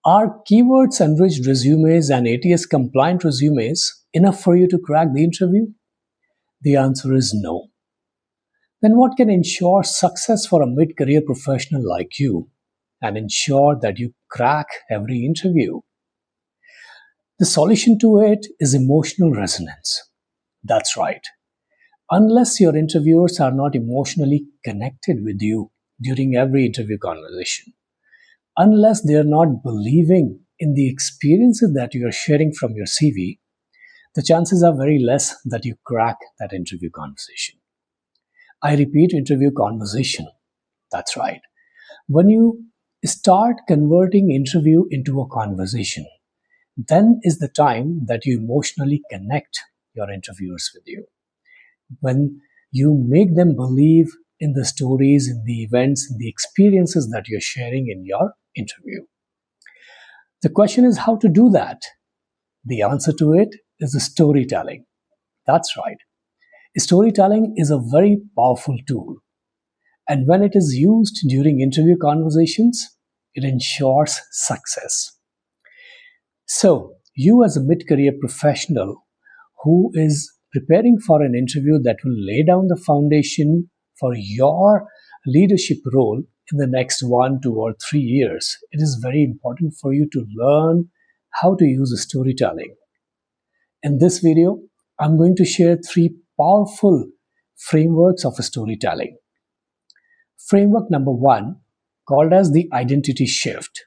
Are keywords enriched resumes and ATS compliant resumes enough for you to crack the interview? The answer is no. Then what can ensure success for a mid-career professional like you and ensure that you crack every interview? The solution to it is emotional resonance. That's right. Unless your interviewers are not emotionally connected with you during every interview conversation, unless they are not believing in the experiences that you are sharing from your CV, the chances are very less that you crack that interview conversation. I repeat, interview conversation. That's right. When you start converting interview into a conversation, then is the time that you emotionally connect your interviewers with you. When you make them believe in the stories, in the events, in the experiences that you're sharing in your interview. The question is how to do that. The answer to it is the storytelling. That's right. Storytelling is a very powerful tool. And when it is used during interview conversations, it ensures success. So, you as a mid-career professional who is preparing for an interview that will lay down the foundation for your leadership role in the next 1, 2, or 3 years, it is very important for you to learn how to use storytelling. In this video, I'm going to share 3 powerful frameworks of storytelling. Framework number 1, called as the identity shift.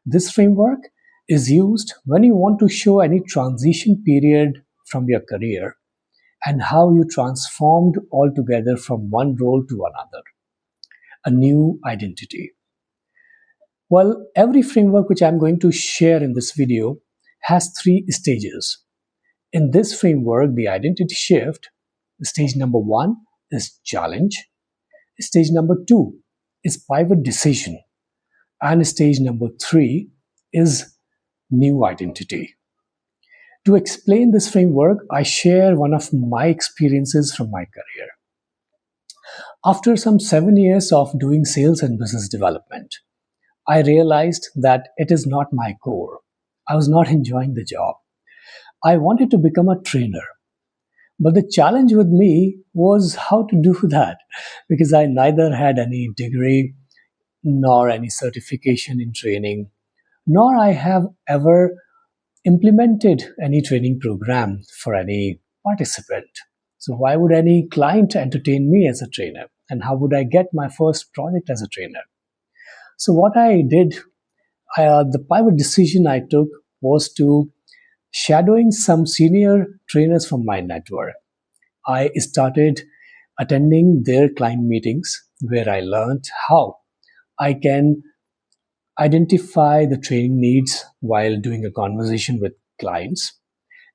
This framework is used when you want to show any transition period from your career and how you transformed altogether from one role to another, a new identity. Well, every framework which I'm going to share in this video has 3 stages. In this framework, the identity shift, stage number 1 is challenge, stage number 2 is pivot decision, and stage number 3 is new identity. To explain this framework, I share one of my experiences from my career. After some 7 years of doing sales and business development, I realized that it is not my core. I was not enjoying the job. I wanted to become a trainer. But the challenge with me was how to do that, because I neither had any degree nor any certification in training, nor I have ever implemented any training program for any participant. So why would any client entertain me as a trainer? And how would I get my first project as a trainer? So what I did, the pivot decision I took was to shadowing some senior trainers from my network. I started attending their client meetings where I learned how I can identify the training needs while doing a conversation with clients,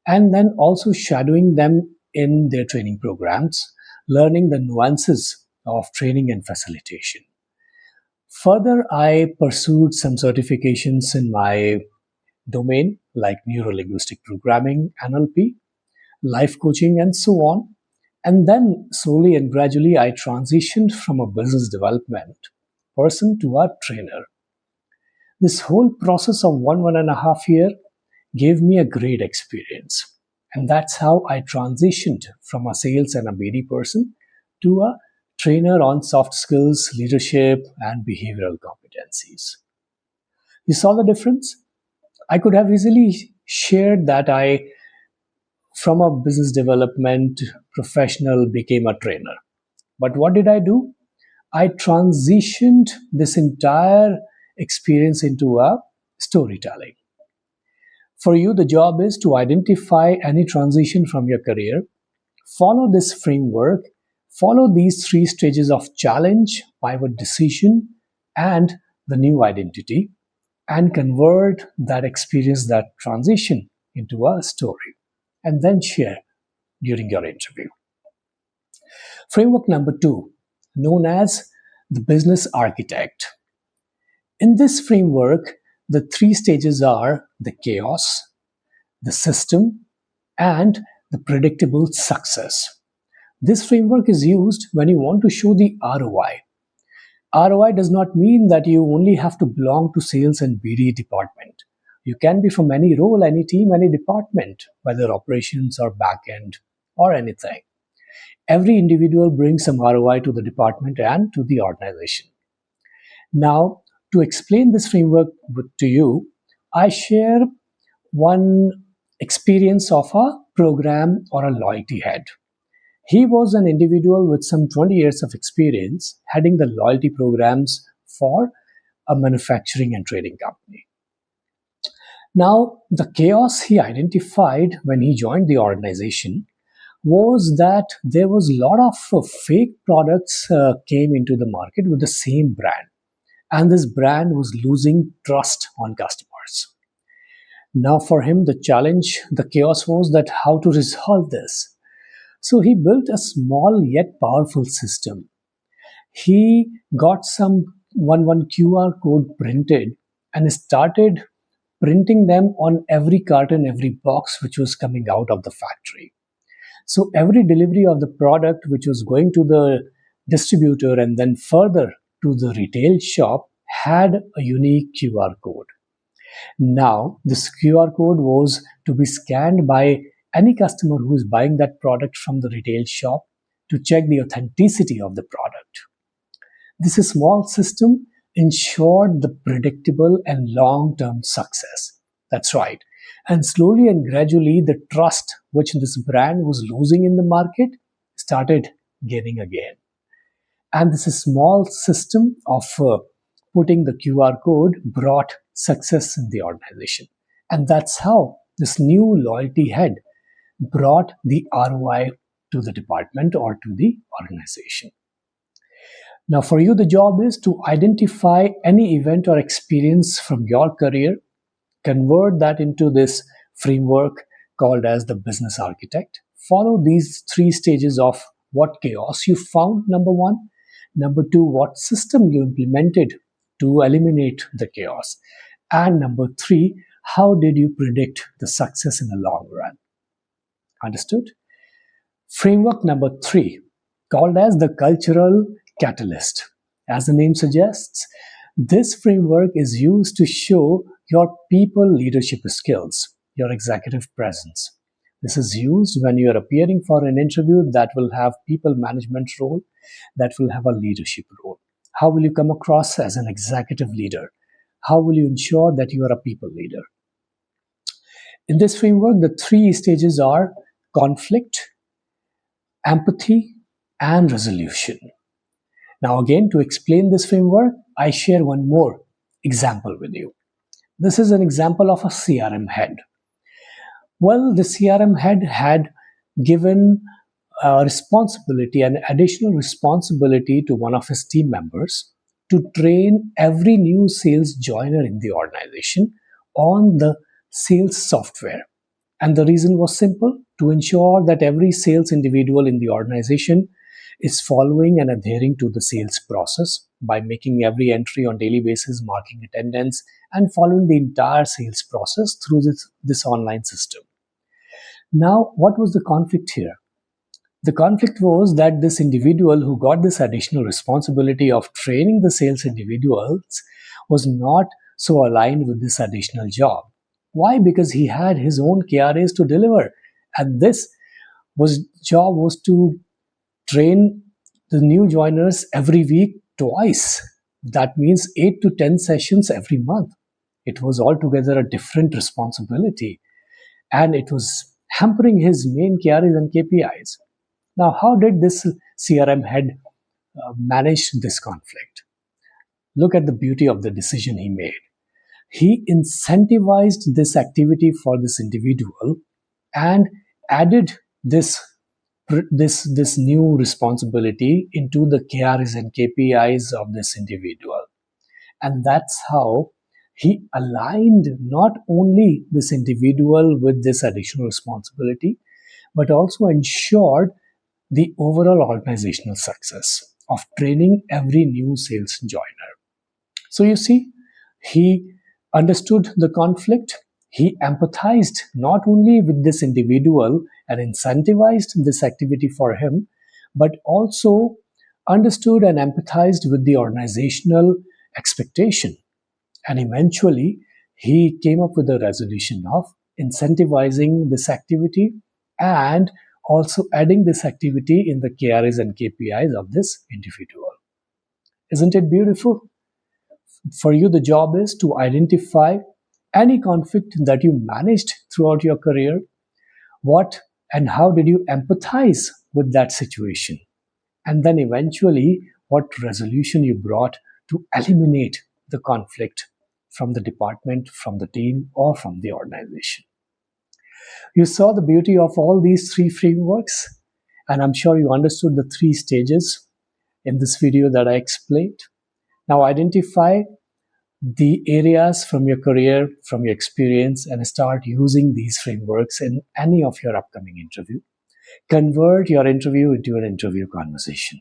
and then also shadowing them in their training programs, learning the nuances of training and facilitation. Further, I pursued some certifications in my domain like neuro-linguistic programming, NLP, life coaching, and so on. And then slowly and gradually, I transitioned from a business development person to a trainer. This whole process of 1.5 years gave me a great experience. And that's how I transitioned from a sales and a BD person to a trainer on soft skills, leadership, and behavioral competencies. You saw the difference? I could have easily shared that I, from a business development professional, became a trainer. But what did I do? I transitioned this entire experience into a storytelling. For you, the job is to identify any transition from your career, follow this framework, follow these 3 stages of challenge, pivot decision, and the new identity, and convert that experience, that transition, into a story, and then share during your interview. Framework number 2, known as the business architect. In this framework, the 3 stages are the chaos, the system, and the predictable success. This framework is used when you want to show the ROI. ROI does not mean that you only have to belong to sales and BD department. You can be from any role, any team, any department, whether operations or back end or anything. Every individual brings some ROI to the department and to the organization. Now, to explain this framework to you, I share one experience of a program or a loyalty head. He was an individual with some 20 years of experience heading the loyalty programs for a manufacturing and trading company. Now, the chaos he identified when he joined the organization was that there was a lot of fake products came into the market with the same brand, and this brand was losing trust on customers. Now, for him, the challenge, the chaos was that how to resolve this. So he built a small yet powerful system. He got some one QR code printed and started printing them on every carton, every box which was coming out of the factory. So every delivery of the product which was going to the distributor and then further to the retail shop had a unique QR code. Now, this QR code was to be scanned by any customer who is buying that product from the retail shop to check the authenticity of the product. This small system ensured the predictable and long-term success. That's right. And slowly and gradually, the trust which this brand was losing in the market started gaining again. And this small system of putting the QR code brought success in the organization. And that's how this new loyalty head brought the ROI to the department or to the organization. Now, for you, the job is to identify any event or experience from your career, convert that into this framework called as the business architect. Follow these three stages of what chaos you found, number one. Number two, what system you implemented to eliminate the chaos. And number three, how did you predict the success in the long run? Understood? Framework number three, called as the cultural catalyst. As the name suggests, this framework is used to show your people leadership skills, your executive presence. This is used when you are appearing for an interview that will have people management role, that will have a leadership role. How will you come across as an executive leader? How will you ensure that you are a people leader? In this framework, the three stages are conflict, empathy, and resolution. Now, again, to explain this framework, I share one more example with you. This is an example of a CRM head. Well, the CRM head had given responsibility, an additional responsibility to one of his team members to train every new sales joiner in the organization on the sales software. And the reason was simple: to ensure that every sales individual in the organization is following and adhering to the sales process by making every entry on daily basis, marking attendance, and following the entire sales process through this online system. Now, what was the conflict here? The conflict was that this individual who got this additional responsibility of training the sales individuals was not so aligned with this additional job. Why? Because he had his own KRAs to deliver, and this job was to train the new joiners every week twice. That means 8 to 10 sessions every month. It was altogether a different responsibility, and it was hampering his main KRAs and KPIs. Now, how did this CRM head manage this conflict? Look at the beauty of the decision he made. He incentivized this activity for this individual and added this new responsibility into the KRs and KPIs of this individual. And that's how he aligned not only this individual with this additional responsibility, but also ensured the overall organizational success of training every new sales joiner. So you see, he understood the conflict. He empathized not only with this individual and incentivized this activity for him, but also understood and empathized with the organizational expectation. And eventually, he came up with a resolution of incentivizing this activity and also adding this activity in the KRAs and KPIs of this individual. Isn't it beautiful? For you, the job is to identify any conflict that you managed throughout your career. What and how did you empathize with that situation? And then eventually, what resolution you brought to eliminate the conflict from the department, from the team, or from the organization. You saw the beauty of all these three frameworks, and I'm sure you understood the three stages in this video that I explained. Now identify the areas from your career, from your experience, and start using these frameworks in any of your upcoming interview. Convert your interview into an interview conversation.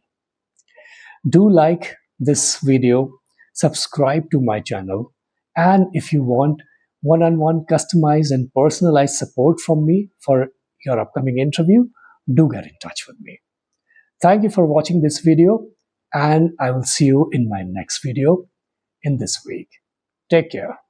Do like this video, subscribe to my channel, and if you want one-on-one customized and personalized support from me for your upcoming interview, do get in touch with me. Thank you for watching this video, and I will see you in my next video in this week. Take care.